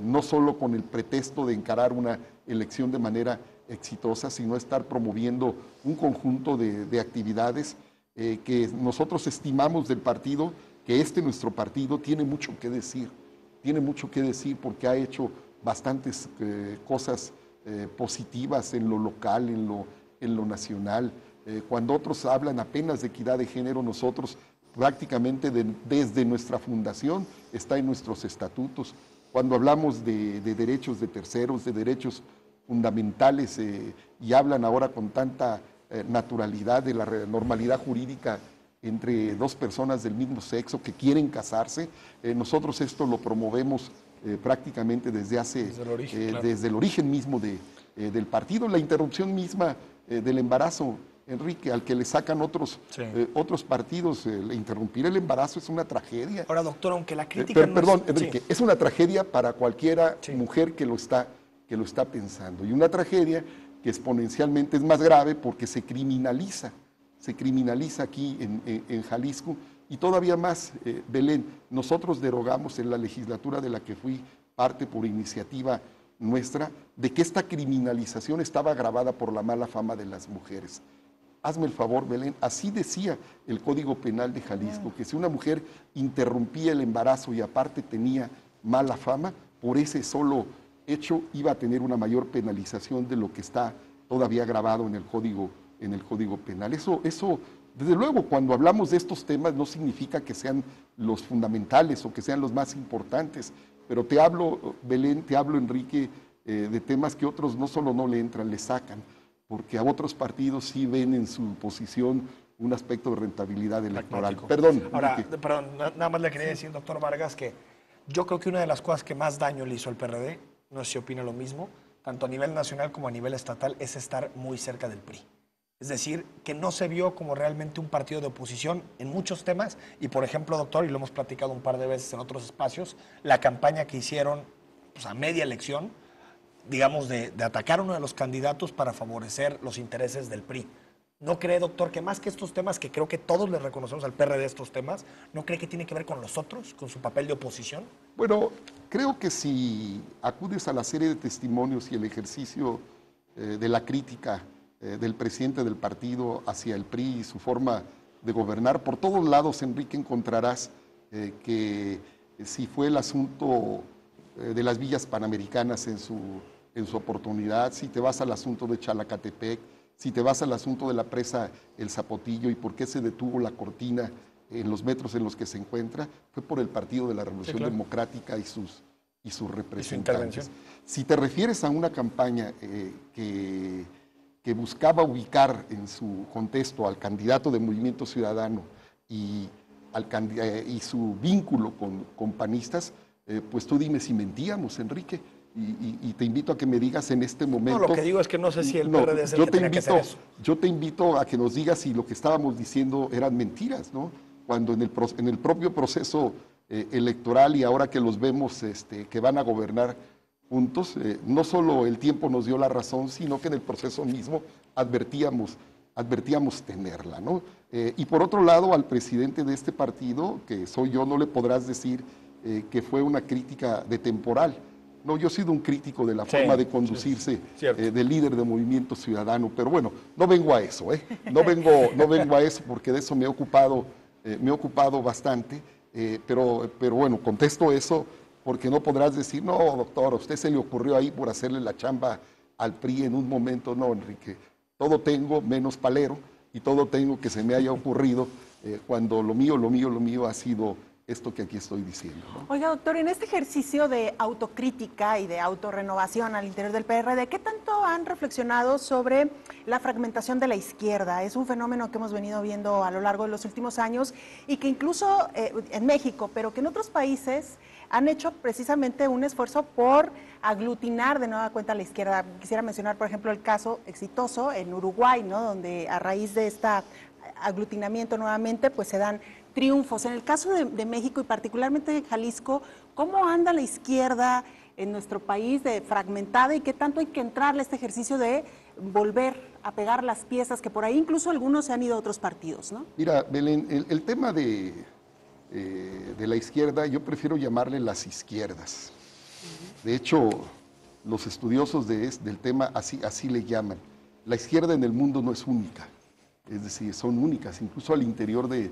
no solo con el pretexto de encarar una elección de manera exitosa, sino estar promoviendo un conjunto de actividades que nosotros estimamos del partido, que nuestro partido tiene mucho que decir porque ha hecho bastantes cosas positivas en lo local, en lo nacional. Cuando otros hablan apenas de equidad de género, nosotros prácticamente desde nuestra fundación está en nuestros estatutos. Cuando hablamos de derechos de terceros, de derechos fundamentales, y hablan ahora con tanta naturalidad de la normalidad jurídica entre dos personas del mismo sexo que quieren casarse, nosotros esto lo promovemos prácticamente desde el origen mismo del partido. La interrupción misma del embarazo, Enrique, al que le sacan otros partidos, interrumpir el embarazo es una tragedia. Ahora, doctor, aunque la crítica perdón, Enrique, es una tragedia para cualquiera mujer que lo está pensando, y una tragedia que exponencialmente es más grave porque se criminaliza aquí en Jalisco, y todavía más, Belén, nosotros derogamos en la legislatura de la que fui parte por iniciativa nuestra, de que esta criminalización estaba agravada por la mala fama de las mujeres. Hazme el favor, Belén, así decía el Código Penal de Jalisco, que si una mujer interrumpía el embarazo y aparte tenía mala fama, por ese solo hecho iba a tener una mayor penalización de lo que está todavía grabado en el Código Penal. Eso, desde luego, cuando hablamos de estos temas no significa que sean los fundamentales o que sean los más importantes, pero te hablo, Belén, Enrique, de temas que otros no solo no le entran, le sacan, porque a otros partidos sí ven en su posición un aspecto de rentabilidad electoral. Perdón. Ahora, nada más le quería decir, doctor Vargas, que yo creo que una de las cosas que más daño le hizo al PRD, no sé si opina lo mismo, tanto a nivel nacional como a nivel estatal, es estar muy cerca del PRI. Es decir, que no se vio como realmente un partido de oposición en muchos temas. Y, por ejemplo, doctor, y lo hemos platicado un par de veces en otros espacios, la campaña que hicieron a media elección, digamos, de atacar a uno de los candidatos para favorecer los intereses del PRI. ¿No cree, doctor, que más que estos temas, que creo que todos le reconocemos al PRD estos temas, ¿no cree que tiene que ver con los otros, con su papel de oposición? Bueno, creo que si acudes a la serie de testimonios y el ejercicio de la crítica del presidente del partido hacia el PRI y su forma de gobernar, por todos lados, Enrique, encontrarás que si fue el asunto de las villas panamericanas en su oportunidad, si te vas al asunto de Chalacatepec, si te vas al asunto de la presa El Zapotillo y por qué se detuvo la cortina en los metros en los que se encuentra, fue por el Partido de la Revolución Democrática y sus representantes. Si te refieres a una campaña que buscaba ubicar en su contexto al candidato de Movimiento Ciudadano y su vínculo con panistas, pues tú dime si mentíamos, Enrique. Y te invito a que me digas en este momento... No, lo que digo es que no sé si el PRD es el que tenía que hacer eso. Yo te invito a que nos digas si lo que estábamos diciendo eran mentiras, ¿no? Cuando en el propio proceso electoral y ahora que los vemos que van a gobernar juntos, no solo el tiempo nos dio la razón, sino que en el proceso mismo advertíamos tenerla, ¿no? Y por otro lado, al presidente de este partido, que soy yo, no le podrás decir que fue una crítica de temporal. No, yo he sido un crítico de la forma de conducirse del líder de Movimiento Ciudadano, pero bueno, no vengo a eso, no vengo a eso porque de eso me he ocupado bastante, pero bueno, contesto eso porque no podrás decir, no, doctor, a usted se le ocurrió ahí por hacerle la chamba al PRI en un momento. No, Enrique, todo tengo menos palero y todo tengo que se me haya ocurrido cuando lo mío ha sido esto que aquí estoy diciendo, ¿no? Oiga, doctor, en este ejercicio de autocrítica y de autorrenovación al interior del PRD, ¿qué tanto han reflexionado sobre la fragmentación de la izquierda? Es un fenómeno que hemos venido viendo a lo largo de los últimos años y que incluso en México, pero que en otros países han hecho precisamente un esfuerzo por aglutinar de nueva cuenta a la izquierda. Quisiera mencionar, por ejemplo, el caso exitoso en Uruguay, ¿no? Donde a raíz de este aglutinamiento nuevamente, pues se dan triunfos. En el caso de México y particularmente de Jalisco, ¿cómo anda la izquierda en nuestro país de fragmentada y qué tanto hay que entrarle a este ejercicio de volver a pegar las piezas, que por ahí incluso algunos se han ido a otros partidos, ¿no? Mira, Belén, el tema de la izquierda, yo prefiero llamarle las izquierdas. De hecho, los estudiosos del tema así le llaman. La izquierda en el mundo no es única, es decir, son únicas, incluso al interior del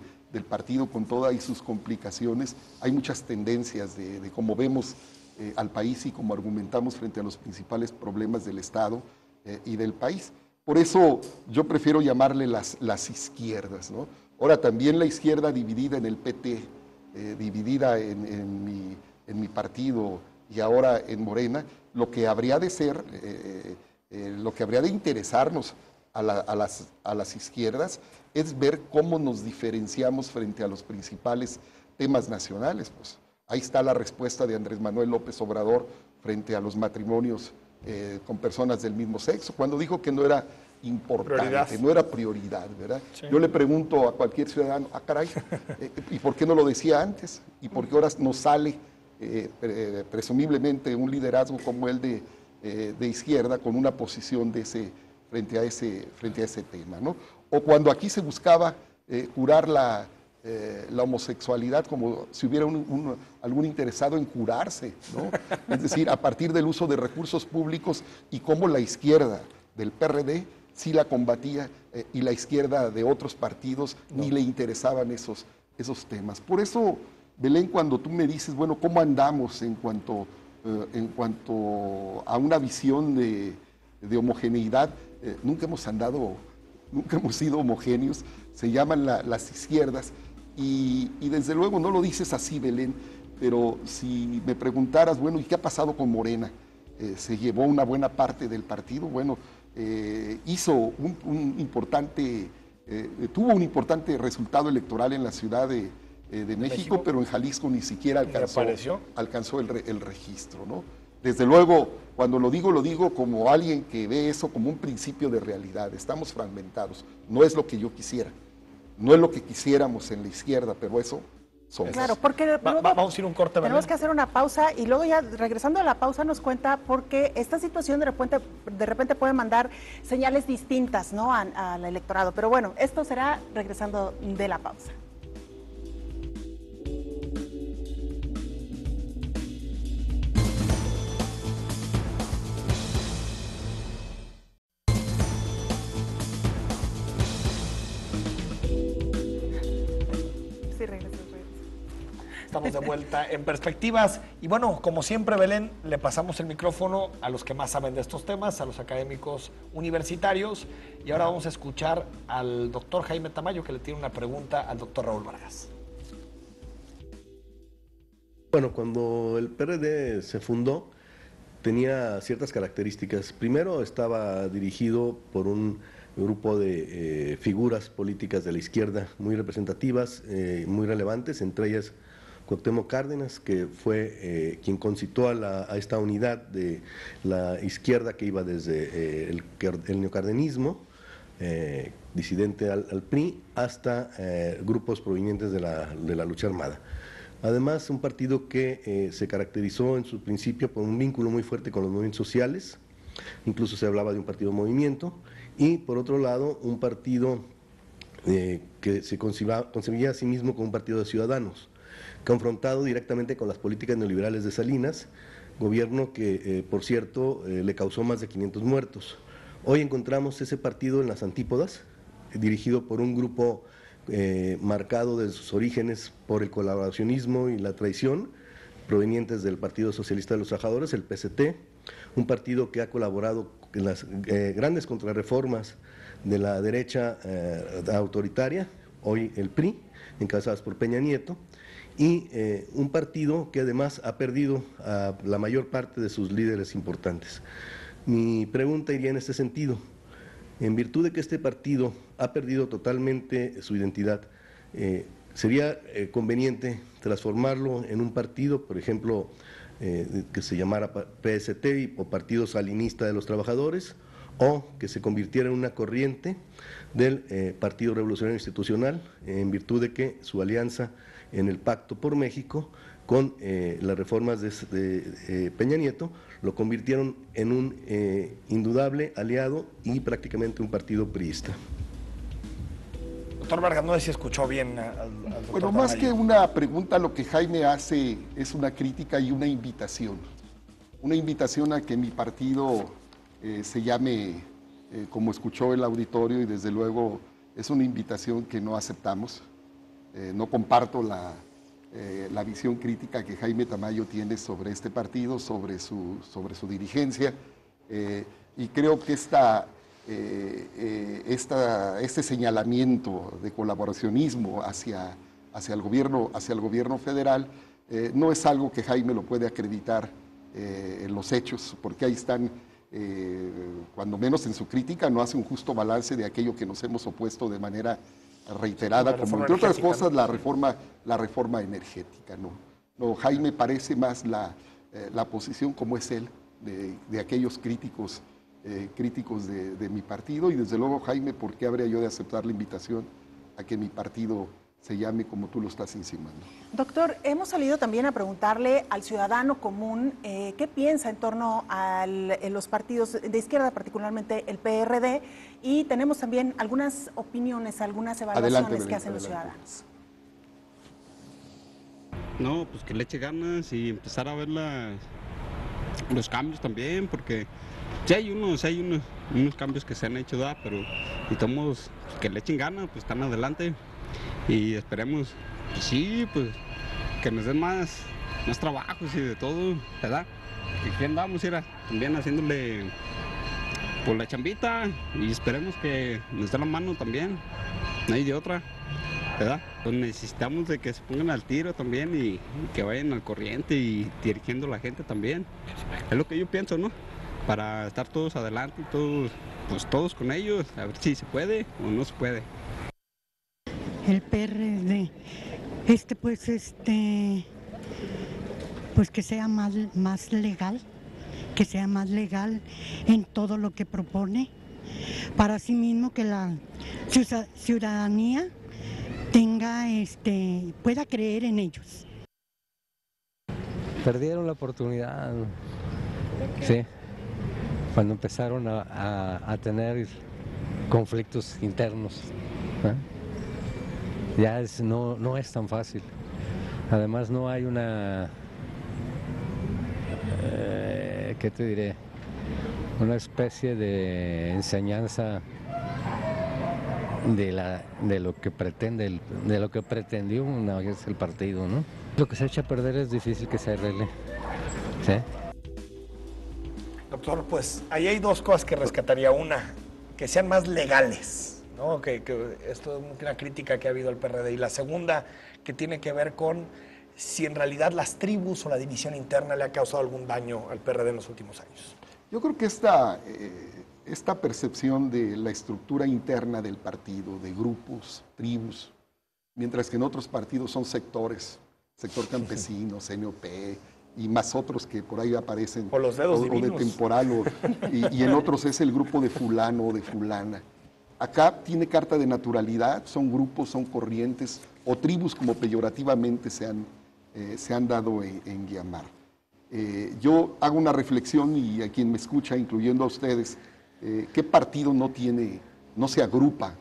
partido, con todas sus complicaciones, hay muchas tendencias de cómo vemos al país y cómo argumentamos frente a los principales problemas del Estado y del país. Por eso yo prefiero llamarle las izquierdas, ¿no? Ahora, también la izquierda dividida en el PT, dividida en mi partido y ahora en Morena, lo que habría de ser, lo que habría de interesarnos a las izquierdas es ver cómo nos diferenciamos frente a los principales temas nacionales. Pues ahí está la respuesta de Andrés Manuel López Obrador frente a los matrimonios con personas del mismo sexo, cuando dijo que no era importante, no era prioridad, ¿verdad? Sí. Yo le pregunto a cualquier ciudadano, caray, ¿y por qué no lo decía antes? ¿Y por qué ahora nos sale presumiblemente un liderazgo como el de izquierda con una posición frente a ese tema, ¿no? O cuando aquí se buscaba curar la homosexualidad, como si hubiera algún interesado en curarse, ¿no? Es decir, a partir del uso de recursos públicos, y cómo la izquierda del PRD sí la combatía y la izquierda de otros partidos ni le interesaban esos temas. Por eso, Belén, cuando tú me dices, bueno, ¿cómo andamos en cuanto a una visión de homogeneidad? Nunca hemos sido homogéneos, se llaman las izquierdas, y desde luego no lo dices así, Belén, pero si me preguntaras, bueno, ¿y qué ha pasado con Morena? Se llevó una buena parte del partido, bueno, tuvo un importante resultado electoral en la Ciudad de México, pero en Jalisco ni siquiera alcanzó el registro, ¿no? Desde luego, cuando lo digo como alguien que ve eso como un principio de realidad. Estamos fragmentados, no es lo que yo quisiera, no es lo que quisiéramos en la izquierda, pero eso somos. Claro, porque luego vamos a ir a un corte, tenemos Belén. que hacer una pausa y luego ya regresando a la pausa nos cuenta porque esta situación de repente puede mandar señales distintas, ¿no?, al electorado. Pero bueno, esto será regresando de la pausa. Sí, regreso. Estamos de vuelta en Perspectivas. Y bueno, como siempre, Belén, le pasamos el micrófono a los que más saben de estos temas, a los académicos universitarios. Y ahora vamos a escuchar al doctor Jaime Tamayo, que le tiene una pregunta al doctor Raúl Vargas. Bueno, cuando el PRD se fundó, tenía ciertas características. Primero, estaba dirigido por un grupo de figuras políticas de la izquierda muy representativas, muy relevantes, entre ellas Cuauhtémoc Cárdenas, que fue quien concitó a esta unidad de la izquierda que iba desde el neocardenismo, disidente al PRI, hasta grupos provenientes de la lucha armada. Además, un partido que se caracterizó en su principio por un vínculo muy fuerte con los movimientos sociales, incluso se hablaba de un partido movimiento, y por otro lado, un partido que se concebía a sí mismo como un partido de ciudadanos, confrontado directamente con las políticas neoliberales de Salinas, gobierno que, por cierto, le causó más de 500 muertos. Hoy encontramos ese partido en las antípodas, dirigido por un grupo marcado desde sus orígenes por el colaboracionismo y la traición, provenientes del Partido Socialista de los Trabajadores, el PST, un partido que ha colaborado en las grandes contrarreformas de la derecha autoritaria, hoy el PRI, encabezadas por Peña Nieto, y un partido que además ha perdido a la mayor parte de sus líderes importantes. Mi pregunta iría en este sentido. En virtud de que este partido ha perdido totalmente su identidad, ¿sería conveniente transformarlo en un partido, por ejemplo, que se llamara PST o Partido Salinista de los Trabajadores, o que se convirtiera en una corriente del Partido Revolucionario Institucional, en virtud de que su alianza en el Pacto por México con las reformas de Peña Nieto lo convirtieron en un indudable aliado y prácticamente un partido priista? Doctor Vargas, no sé si escuchó bien al doctor Bueno, más Tamayo. que una pregunta, lo que Jaime hace es una crítica y una invitación. Una invitación a que mi partido se llame, como escuchó el auditorio, y desde luego es una invitación que no aceptamos. No comparto la visión crítica que Jaime Tamayo tiene sobre este partido, sobre su dirigencia, y creo que este señalamiento de colaboracionismo hacia el gobierno federal no es algo que Jaime lo puede acreditar en los hechos, porque ahí están, cuando menos en su crítica, no hace un justo balance de aquello que nos hemos opuesto de manera reiterada, como entre otras cosas la reforma energética. No, Jaime parece más la posición como es él, de aquellos críticos de mi partido, y desde luego, Jaime, ¿por qué habría yo de aceptar la invitación a que mi partido se llame como tú lo estás insinuando? Doctor, hemos salido también a preguntarle al ciudadano común qué piensa en torno a los partidos de izquierda, particularmente el PRD, y tenemos también algunas opiniones, algunas evaluaciones que hacen los ciudadanos. No, pues que le eche ganas y empezar a ver los cambios también, porque sí hay unos cambios que se han hecho, pero necesitamos que le echen ganas, pues están adelante. Y esperemos, pues sí, pues que nos den más trabajos y de todo, ¿verdad? Que aquí andamos, también haciéndole por la chambita, y esperemos que nos dé la mano también, no hay de otra, ¿verdad? Pues necesitamos de que se pongan al tiro también y que vayan al corriente y dirigiendo a la gente también. Es lo que yo pienso, ¿no? Para estar todos adelante y todos con ellos, a ver si se puede o no se puede. El PRD, pues que sea más legal, en todo lo que propone, para sí mismo que la ciudadanía pueda creer en ellos. Perdieron la oportunidad, sí, cuando empezaron a tener conflictos internos. Ya no es tan fácil. Además no hay una, ¿qué te diré? Una especie de enseñanza de lo que pretendió una vez el partido, ¿no? Lo que se echa a perder es difícil que se arregle. ¿Sí? Doctor, pues ahí hay dos cosas que rescataría. Una, que sean más legales, ¿no? Que esto es una crítica que ha habido al PRD. Y la segunda, que tiene que ver con si en realidad las tribus o la división interna le ha causado algún daño al PRD en los últimos años. Yo creo que esta percepción de la estructura interna del partido, de grupos, tribus, mientras que en otros partidos son sectores, sector campesino, CNOP y más otros que por ahí aparecen, o los dedos divinos, o de temporal, y en otros es el grupo de fulano o de fulana. Acá tiene carta de naturalidad, son grupos, son corrientes o tribus como peyorativamente se han dado en llamar. Yo hago una reflexión y a quien me escucha, incluyendo a ustedes, ¿qué partido no se agrupa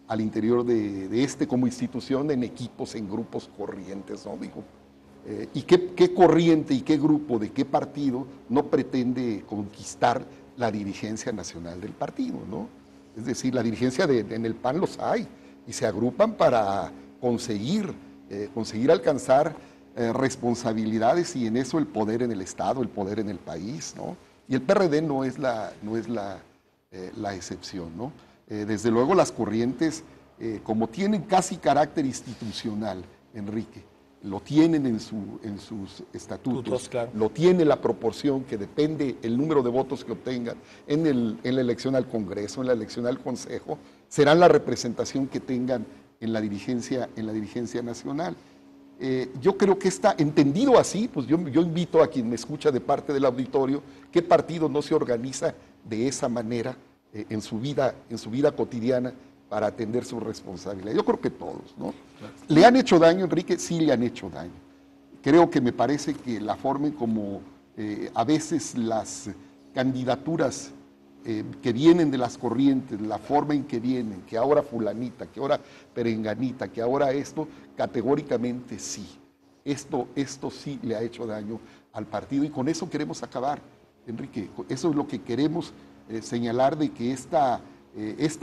al interior de como institución en equipos, en grupos corrientes, ¿no? Digo, ¿y qué corriente y qué grupo de qué partido no pretende conquistar la dirigencia nacional del partido, ¿no? Es decir, la dirigencia en el PAN los hay y se agrupan para conseguir alcanzar responsabilidades y en eso el poder en el Estado, el poder en el país, ¿no? Y el PRD no es la excepción, ¿no? Desde luego las corrientes, como tienen casi carácter institucional, Enrique, lo tienen en sus estatutos, claro. Lo tiene la proporción que depende el número de votos que obtengan en la elección al Congreso, en la elección al Consejo, serán la representación que tengan en la dirigencia nacional. Yo creo que está entendido así, pues yo invito a quien me escucha de parte del auditorio, ¿qué partido no se organiza de esa manera en su vida cotidiana para atender su responsabilidad? Yo creo que todos, ¿no? ¿Le han hecho daño, Enrique? Sí, le han hecho daño. Creo que me parece que la forma en como a veces las candidaturas que vienen de las corrientes, la forma en que vienen, que ahora fulanita, que ahora perenganita, que ahora esto, categóricamente sí. Esto sí le ha hecho daño al partido y con eso queremos acabar, Enrique. Eso es lo que queremos señalar, de que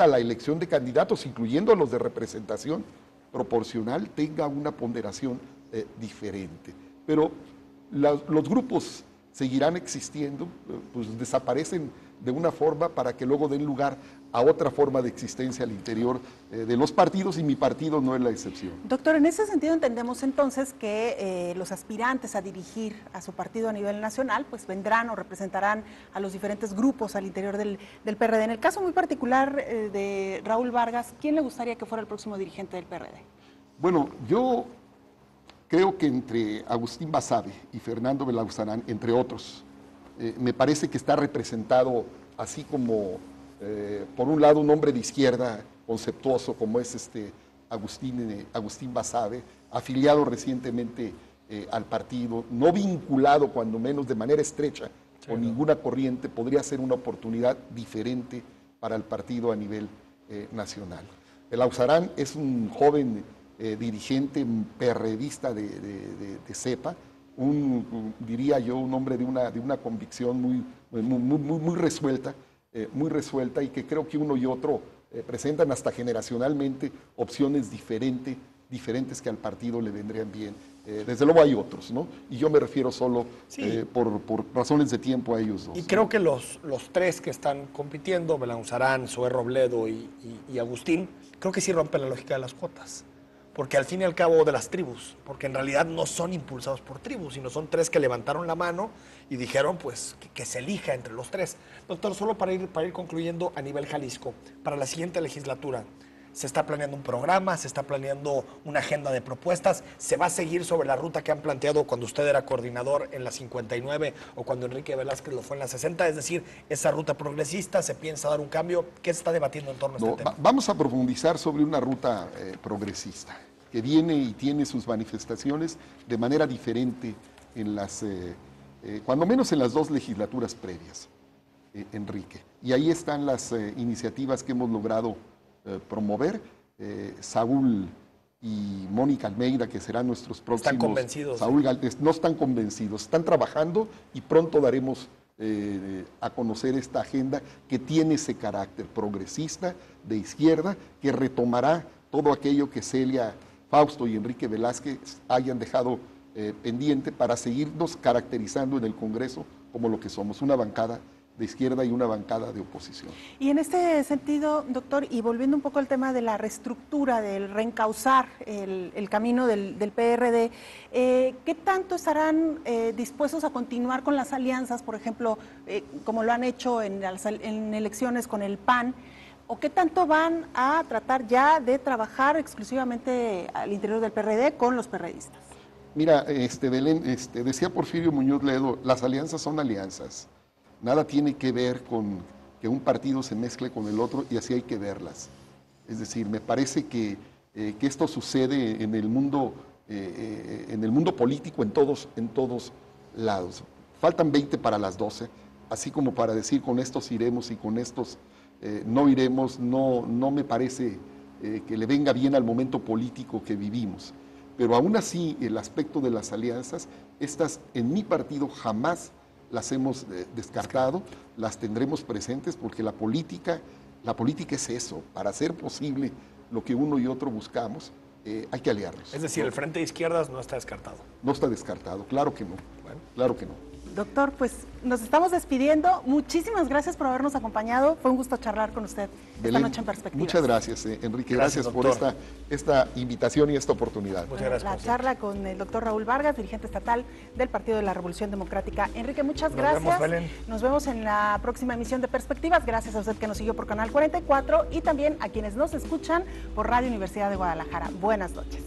la elección de candidatos, incluyendo los de representación proporcional, tenga una ponderación diferente. Pero los grupos seguirán existiendo, pues desaparecen de una forma para que luego den lugar a otra forma de existencia al interior de los partidos, y mi partido no es la excepción. Doctor, en ese sentido entendemos entonces que los aspirantes a dirigir a su partido a nivel nacional pues vendrán o representarán a los diferentes grupos al interior del PRD. En el caso muy particular de Raúl Vargas, ¿quién le gustaría que fuera el próximo dirigente del PRD? Bueno, yo creo que entre Agustín Basabe y Fernando Belauzarán, entre otros, me parece que está representado así como, por un lado, un hombre de izquierda conceptuoso como es Agustín Basabe, afiliado recientemente al partido, no vinculado, cuando menos de manera estrecha, con ninguna corriente, podría ser una oportunidad diferente para el partido a nivel nacional. Belauzarán es un joven dirigente perredista de cepa, diría yo, un hombre de una convicción muy resuelta, y que creo que uno y otro presentan hasta generacionalmente opciones diferentes que al partido le vendrían bien. Desde luego hay otros, ¿no? Y yo me refiero solo por razones de tiempo a ellos dos. Y creo que los tres que están compitiendo, Belauzarán, Zoé Robledo y Agustín, creo que sí rompen la lógica de las cuotas. Porque al fin y al cabo de las tribus, porque en realidad no son impulsados por tribus, sino son tres que levantaron la mano y dijeron pues que se elija entre los tres. Doctor, solo para ir concluyendo a nivel Jalisco, para la siguiente legislatura, se está planeando un programa, se está planeando una agenda de propuestas, se va a seguir sobre la ruta que han planteado cuando usted era coordinador en la 59 o cuando Enrique Velázquez lo fue en la 60, es decir, esa ruta progresista, se piensa dar un cambio. ¿Qué se está debatiendo en torno a este tema? Vamos a profundizar sobre una ruta progresista que viene y tiene sus manifestaciones de manera diferente en las, cuando menos en las 2 legislaturas previas, Enrique. Y ahí están las iniciativas que hemos logrado promover. Saúl y Mónica Almeida, que serán nuestros próximos... ¿Están convencidos? Saúl Gálvez, no están convencidos, están trabajando y pronto daremos a conocer esta agenda que tiene ese carácter progresista, de izquierda, que retomará todo aquello que Celia Fausto y Enrique Velázquez hayan dejado pendiente para seguirnos caracterizando en el Congreso como lo que somos, una bancada de izquierda y una bancada de oposición. Y en este sentido, doctor, y volviendo un poco al tema de la reestructura, del reencauzar el camino del PRD, ¿qué tanto estarán dispuestos a continuar con las alianzas, por ejemplo, como lo han hecho en elecciones con el PAN? ¿O qué tanto van a tratar ya de trabajar exclusivamente al interior del PRD con los perredistas? Mira, Belén, decía Porfirio Muñoz Ledo, las alianzas son alianzas. Nada tiene que ver con que un partido se mezcle con el otro y así hay que verlas. Es decir, me parece que esto sucede en el mundo político en todos lados. Faltan 20 para las 12, así como para decir con estos iremos y con estos no iremos, no me parece que le venga bien al momento político que vivimos. Pero aún así, el aspecto de las alianzas, estas en mi partido jamás las hemos descartado, las tendremos presentes porque la política es eso. Para hacer posible lo que uno y otro buscamos, hay que aliarnos. Es decir, el Frente de Izquierdas no está descartado. No está descartado, claro que no. Bueno, claro que no. Doctor, pues nos estamos despidiendo. Muchísimas gracias por habernos acompañado. Fue un gusto charlar con usted esta noche en Perspectivas. Muchas gracias, Enrique. Gracias por esta invitación y esta oportunidad. Muchas gracias. La charla con el doctor Raúl Vargas, dirigente estatal del Partido de la Revolución Democrática. Enrique, muchas gracias. Nos vemos, Belén. Nos vemos en la próxima emisión de Perspectivas. Gracias a usted que nos siguió por Canal 44 y también a quienes nos escuchan por Radio Universidad de Guadalajara. Buenas noches.